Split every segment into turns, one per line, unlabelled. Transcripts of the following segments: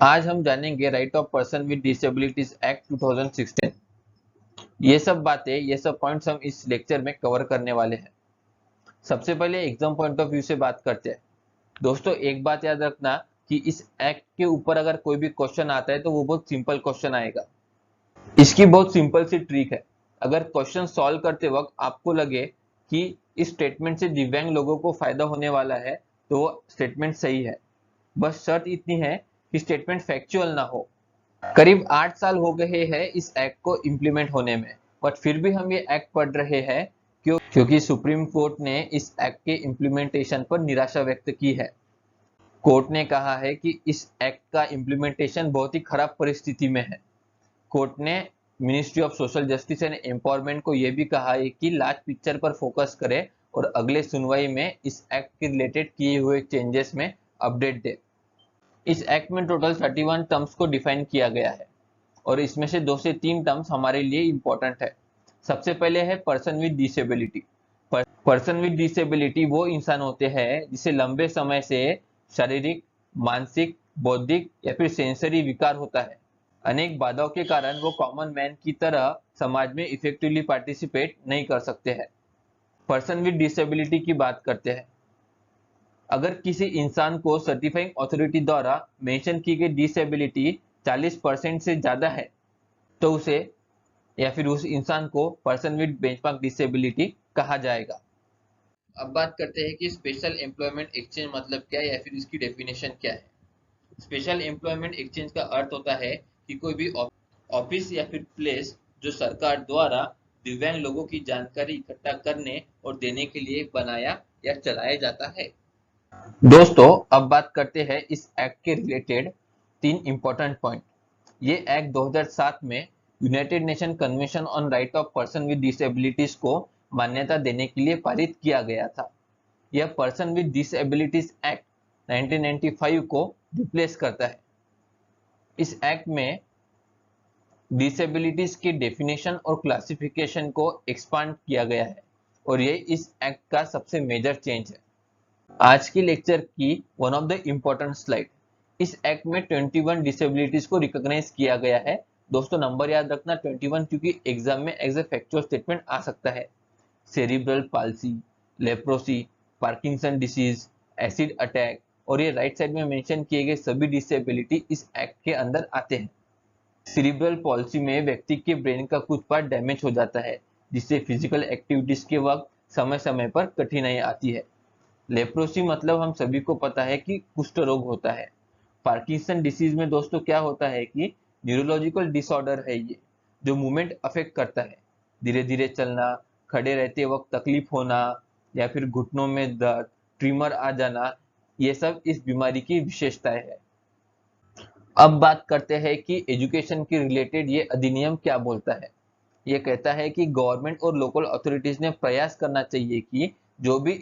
आज हम जानेंगे right of person with disabilities act 2016। ये सब पॉइंट्स हम इस लेक्चर में कवर करने वाले हैं। सबसे पहले एग्जाम पॉइंट ऑफ व्यू से बात करते हैं। दोस्तों, एक बात याद रखना कि इस एक्ट के ऊपर अगर कोई भी क्वेश्चन आता है तो वो बहुत सिंपल क्वेश्चन आएगा। इसकी बहुत सिंपल सी ट्रिक है। अगर क्वेश्चन सॉल्व करते वक्त आपको लगे कि इस स्टेटमेंट से दिव्यांग लोगों को फायदा होने वाला है तो वो स्टेटमेंट सही है। बस शर्त इतनी है कि स्टेटमेंट फैक्चुअल ना हो। करीब 8 साल हो गए हैं इस एक्ट को इम्प्लीमेंट होने में, बट फिर भी हम ये एक्ट पढ़ रहे हैं क्योंकि सुप्रीम कोर्ट ने इस एक्ट के इम्प्लीमेंटेशन पर निराशा व्यक्त की है। कोर्ट ने कहा है कि इस एक्ट का इम्प्लीमेंटेशन बहुत ही खराब परिस्थिति में है। कोर्ट ने ministry of social justice and empowerment को यह भी कहा है कि लास्ट पिक्चर पर फोकस करे और अगले सुनवाई में इस एक्ट के रिलेटेड किए हुए चेंजेस में अपडेट दे। इस एक्ट में टोटल 31 टर्म्स को डिफाइन किया गया है और इसमें से 2 से 3 टर्म्स हमारे लिए इंपॉर्टेंट है। सबसे पहले है person with disability. Person with disability वो इंसान होते हैं जिसे लंबे समय से शारीरिक, मानसिक, बौद्धिक या फिर सेंसरी विकार होता है। अनेक बाधाओं के कारण वो कॉमन मैन की तरह समाज में इफेक्टिवली पार्टिसिपेट नहीं कर सकते हैं। पर्सन विद डिसेबिलिटी की बात करते हैं। अगर किसी इंसान को सर्टिफाइंग अथॉरिटी द्वारा मेंशन की गई डिसेबिलिटी 40% से ज्यादा है तो उसे या फिर उस इंसान को पर्सन विद बेंचमार्क डिसेबिलिटी कहा जाएगा। अब बात करते हैं कि स्पेशल एम्प्लॉयमेंट एक्सचेंज मतलब क्या है या फिर इसकी डेफिनेशन क्या है। स्पेशल एम्प्लॉयमेंट एक्सचेंज का अर्थ होता है कि कोई भी ऑफिस या फिर प्लेस जो सरकार द्वारा दिव्यांग लोगों की जानकारी इकट्ठा करने और देने के लिए बनाया या चलाया जाता है। दोस्तों, अब बात करते हैं इस एक्ट के रिलेटेड 3 इंपॉर्टेंट पॉइंट। ये एक्ट 2007 में United nation convention on right of person with disabilities को मान्यता देने के लिए पारित किया गया था। यह पर्सन विद डिसेबिलिटीज एक्ट 1995 को रिप्लेस करता है। इस एक्ट में डिसेबिलिटीज की डेफिनेशन और क्लासिफिकेशन को एक्सपांड किया गया है और ये इस एक्ट का सबसे मेजर चेंज है। आज की लेक्चर की one of the important slide. इस एक्ट में 21 डिसेबिलिटीज को रिकॉग्नाइज किया गया है। दोस्तों, नंबर याद रखना 21 क्योंकि एग्जाम में एज ए फैक्चुअल स्टेटमेंट आ सकता है। Cerebral palsy, leprosy, Parkinson disease, acid attack और ये राइट साइड में मेंशन किए गए सभी डिसेबिलिटी इस एक्ट के अंदर आते हैं। सेरिब्रल पॉलिसी में व्यक्ति के ब्रेन का कुछ पार्ट डैमेज हो जाता है जिससे फिजिकल एक्टिविटीज के वक्त समय समय पर कठिनाई आती है। लेप्रोसी मतलब हम सभी को पता है कि कुष्ठ रोग होता है। पार्किंसन डिसीज में दोस्तों क्या होता है कि न्यूरोलॉजिकल डिसऑर्डर है ये, जो मूवमेंट अफेक्ट करता है। धीरे धीरे चलना, खड़े रहते वक्त तकलीफ होना या फिर घुटनों में दर्द, ट्रिमर आ जाना, ये सब इस बीमारी की विशेषताएं है। अब बात करते हैं कि एजुकेशन के रिलेटेड ये अधिनियम क्या बोलता है। ये कहता है कि गवर्नमेंट और लोकल अथॉरिटीज ने प्रयास करना चाहिए कि जो भी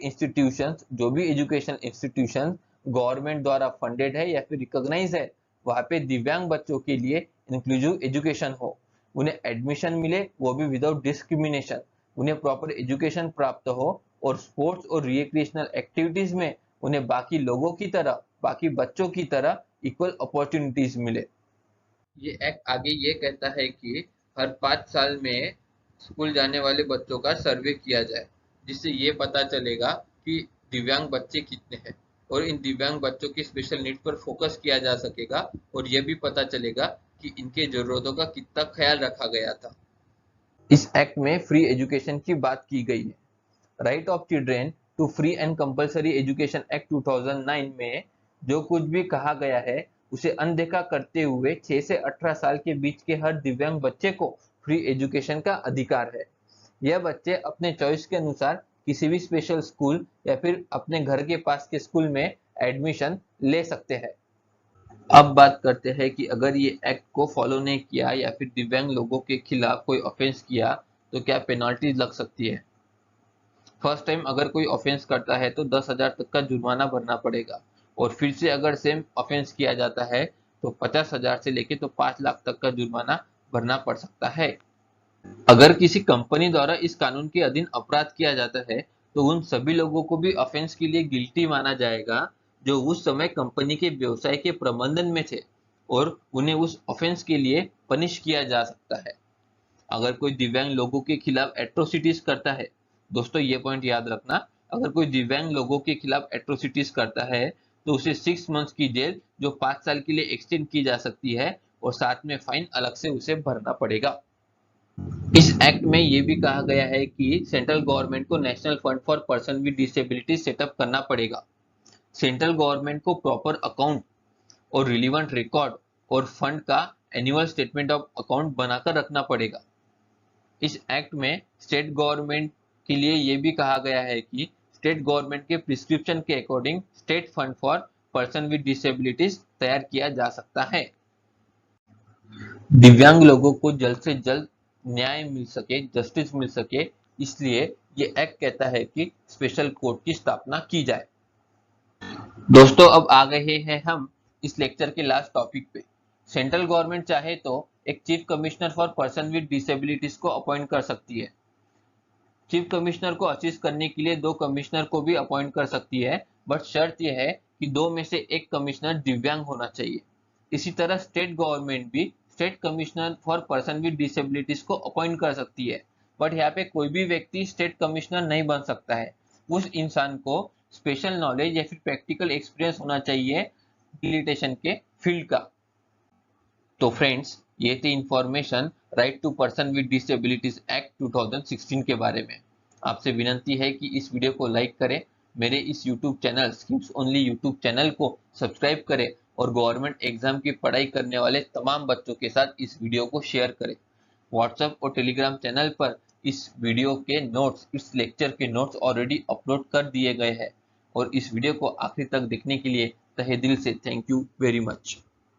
एजुकेशन इंस्टीट्यूशन गवर्नमेंट द्वारा फंडेड है या फिर रिकॉग्नाइज है, वहाँ पे दिव्यांग बच्चों के लिए इंक्लूसिव एजुकेशन हो, उन्हें एडमिशन मिले, वो भी विदाउट डिस्क्रिमिनेशन, उन्हें प्रॉपर एजुकेशन प्राप्त हो और स्पोर्ट्स और रिक्रिएशनल एक्टिविटीज में उन्हें बाकी बच्चों की तरह इक्वल अपॉर्चुनिटीज मिले। ये एक्ट आगे ये कहता है कि हर 5 साल में स्कूल जाने वाले बच्चों का सर्वे किया जाए, जिससे ये पता चलेगा कि दिव्यांग बच्चे कितने हैं और इन दिव्यांग बच्चों की स्पेशल नीड पर फोकस किया जा सकेगा और ये भी पता चलेगा कि इनके जरूरतों का कितना ख्याल रखा गया था। इस एक्ट में फ्री एजुकेशन की बात की गई है। Right of children to free and compulsory education act 2009 में जो कुछ भी कहा गया है उसे अनदेखा करते हुए 6 से 18 साल के बीच के हर दिव्यांग बच्चे को फ्री एजुकेशन का अधिकार है। यह बच्चे अपने चॉइस के अनुसार किसी भी स्पेशल स्कूल या फिर अपने घर के पास के स्कूल में एडमिशन ले सकते हैं। अब बात करते हैं कि अगर ये एक्ट को फॉलो नहीं किया या फिर दिव्यांग लोगों के खिलाफ कोई ऑफेंस किया तो क्या पेनल्टी लग सकती है। फर्स्ट टाइम अगर कोई ऑफेंस करता है तो 10,000 तक का जुर्माना भरना पड़ेगा और फिर से अगर सेम ऑफेंस किया जाता है तो 50,000 से लेके तो 5 लाख तक का जुर्माना भरना पड़ सकता है। अगर किसी कंपनी द्वारा इस कानून के अधीन अपराध किया जाता है तो उन सभी लोगों को भी ऑफेंस के लिए गिल्टी माना जाएगा जो उस समय कंपनी के व्यवसाय के प्रबंधन में थे और उन्हें उस ऑफेंस के लिए पनिश किया जा सकता है। अगर कोई दिव्यांग लोगों के खिलाफ एट्रोसिटीज करता है, दोस्तों ये पॉइंट याद रखना, अगर कोई दिव्यांग लोगों के खिलाफ एट्रोसिटीज करता है तो उसे 6 मंथ्स की जेल जो 5 साल के लिए एक्सटेंड की जा सकती है और साथ में फाइन अलग से उसे भरना पड़ेगा। इस एक्ट में ये भी कहा गया है कि सेंट्रल गवर्नमेंट को national fund for person with disability setup करना पड़ेगा। सेंट्रल गवर्नमेंट को प्रॉपर अकाउंट और रिलीवेंट रिकॉर्ड और फंड का एनुअल स्टेटमेंट ऑफ अकाउंट बनाकर रखना पड़ेगा। इस एक्ट में स्टेट गवर्नमेंट के लिए यह भी कहा गया है कि स्टेट गवर्नमेंट के प्रिस्क्रिप्शन के according state fund for person with disabilities तैयार किया जा सकता है। दिव्यांग लोगों को जल्द से जल्द न्याय मिल सके, जस्टिस मिल सके, इसलिए ये एक्ट कहता है कि स्पेशल कोर्ट की स्थापना की जाए। दोस्तों अब आ गए हैं हम इस लेक्चर के लास्ट टॉपिक पे। सेंट्रल गवर्नमेंट चाहे तो एक chief commissioner for person with disabilities को अपॉइंट कर सकती है। चीफ कमिश्नर को असिस्ट करने के लिए 2 कमिश्नर को भी अपॉइंट कर सकती है, बट शर्त यह है कि 2 में से एक कमिश्नर दिव्यांग होना चाहिए। इसी तरह स्टेट गवर्नमेंट भी state commissioner for person with disabilities को अपॉइंट कर सकती है, बट यहाँ पे कोई भी व्यक्ति स्टेट कमिश्नर नहीं बन सकता है। उस इंसान को स्पेशल नॉलेज या फिर प्रैक्टिकल एक्सपीरियंस होना चाहिए रिहेबिलिटेशन के फील्ड का। तो फ्रेंड्स, ये थी information right to person with disabilities act 2016 के बारे में। आपसे विनंती है कि इस वीडियो को लाइक करें, मेरे इस YouTube channel skips only YouTube channel को सब्सक्राइब करें और गवर्नमेंट एग्जाम की पढ़ाई करने वाले तमाम बच्चों के साथ इस वीडियो को शेयर करें। व्हाट्सएप और टेलीग्राम चैनल पर इस वीडियो के नोट्स, इस लेक्चर के नोट्स ऑलरेडी अपलोड कर दिए गए हैं और इस वीडियो को आखिर तक देखने के लिए तहे दिल से थैंक यू वेरी मच।